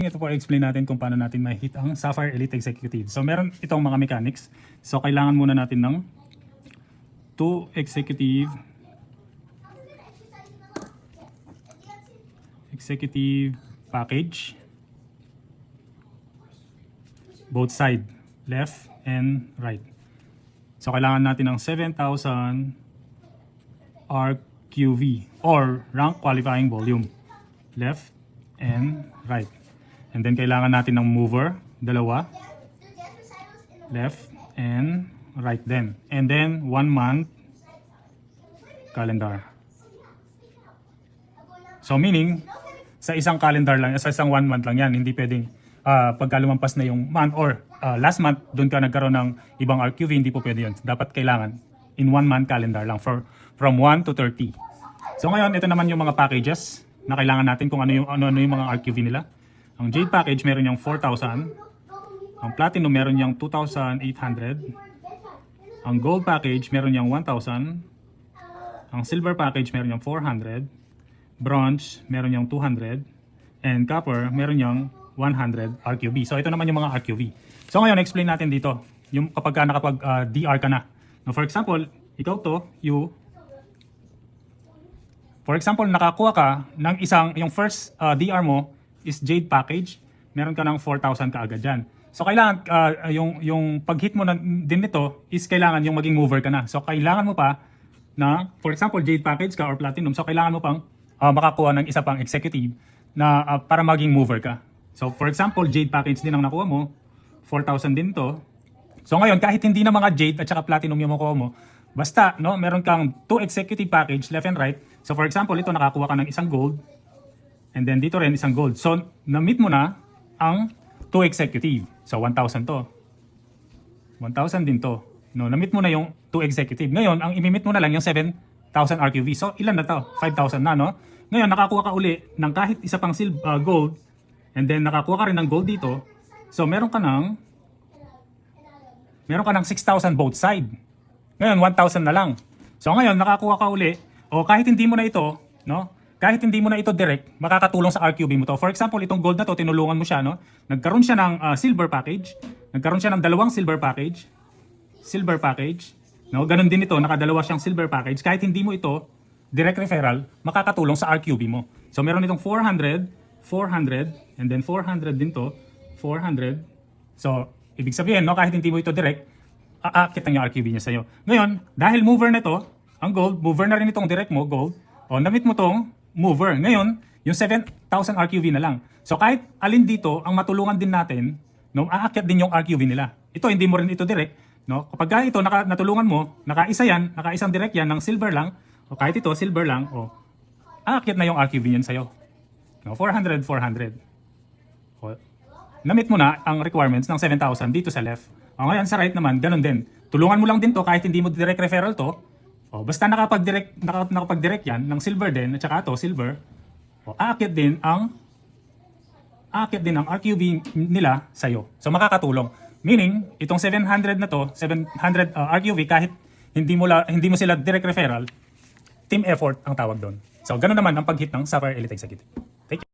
Ito po i-explain natin kung paano natin ma-hit ang Sapphire Elite Executive. So meron itong mga mechanics. So kailangan muna natin ng 2 executive package, both side, left and right. So kailangan natin ng 7,000 RQV or rank qualifying volume, left and right. And then kailangan natin ng mover, dalawa, left and right din. And then 1 month calendar. So meaning, sa isang calendar lang, sa isang 1 month lang yan, hindi pwedeng pagka lumampas na yung month or last month, doon ka nagkaroon ng ibang RQV, hindi po pwede yun. Dapat kailangan in 1 month calendar lang from 1 to 30. So ngayon, ito naman yung mga packages na kailangan natin kung ano yung mga RQV nila. Ang Jade package meron yung 4,000. Ang Platinum meron yung 2,800. Ang Gold package meron yung 1,000. Ang Silver package meron yung 400. Bronze meron yung 200. And Copper meron yung 100 RQV. So ito naman yung mga RQV. So ngayon, explain natin dito. Yung kapag nakapag-DR ka na. Now, for example, ikaw to, for example, nakakuha ka ng yung first DR mo is Jade package, meron ka ng 4,000 kaagad dyan. So kailangan, yung pag-hit mo din nito is kailangan yung maging mover ka na. So kailangan mo pa na, for example, Jade package ka or Platinum, so kailangan mo pang makakuha ng isa pang executive na para maging mover ka. So for example, Jade package din ang nakuha mo, 4,000 din to. So ngayon, kahit hindi na mga Jade at saka Platinum yung makuha mo, basta no, meron kang 2 executive package, left and right. So for example, ito nakakuha ka ng isang gold, and then dito rin isang gold. So na-meet mo na ang 2 executive. So 1,000 to. 1,000 din to. No, na-meet mo na yung 2 executive. Ngayon, ang imi-meet mo na lang yung 7,000 RQV. So ilan na to? 5,000 na, no? Ngayon, nakakuha ka uli ng kahit isa pang gold, and then nakakuha ka rin ng gold dito. So meron ka ng 6,000 both side. Ngayon, 1,000 na lang. So ngayon, nakakuha ka uli, o kahit hindi mo na ito, no? Kahit hindi mo na ito direct, makakatulong sa RQV mo to. For example, itong gold na to, tinulungan mo siya, no? Nagkaroon siya ng silver package. Nagkaroon siya ng 2 silver package. Silver package. No? Ganon din ito, nakadalawa siyang silver package. Kahit hindi mo ito, direct referral, makakatulong sa RQV mo. So meron itong 400, 400, and then 400 din to, 400. So, ibig sabihin, no? Kahit hindi mo ito direct, aakit ang yung RQV niya sa'yo. Ngayon, dahil mover na to, ang gold, mover na rin itong direct mo, gold, o na-meet mo tong mover. Ngayon, yung 7,000 RQV na lang. So kahit alin dito, ang matulungan din natin, no, aakyat din yung RQV nila. Ito, hindi mo rin ito direct. No? Kapag ito, natulungan mo, nakaisang direct yan ng silver lang, o kahit ito, silver lang, o aakyat na yung RQV niyan sa'yo. No? 400, 400. O, na-meet mo na ang requirements ng 7,000 dito sa left. O ngayon, sa right naman, ganun din. Tulungan mo lang din to kahit hindi mo direct referral to. O, basta nakapag-direct yan ng silver din, at saka ito, silver, o, aakyat din ang RQV nila sa'yo. So makakatulong. Meaning, itong 700 na to, 700 RQV, kahit hindi mo sila direct referral, team effort ang tawag doon. So ganun naman ang pag-hit ng Sapphire Elite Executive.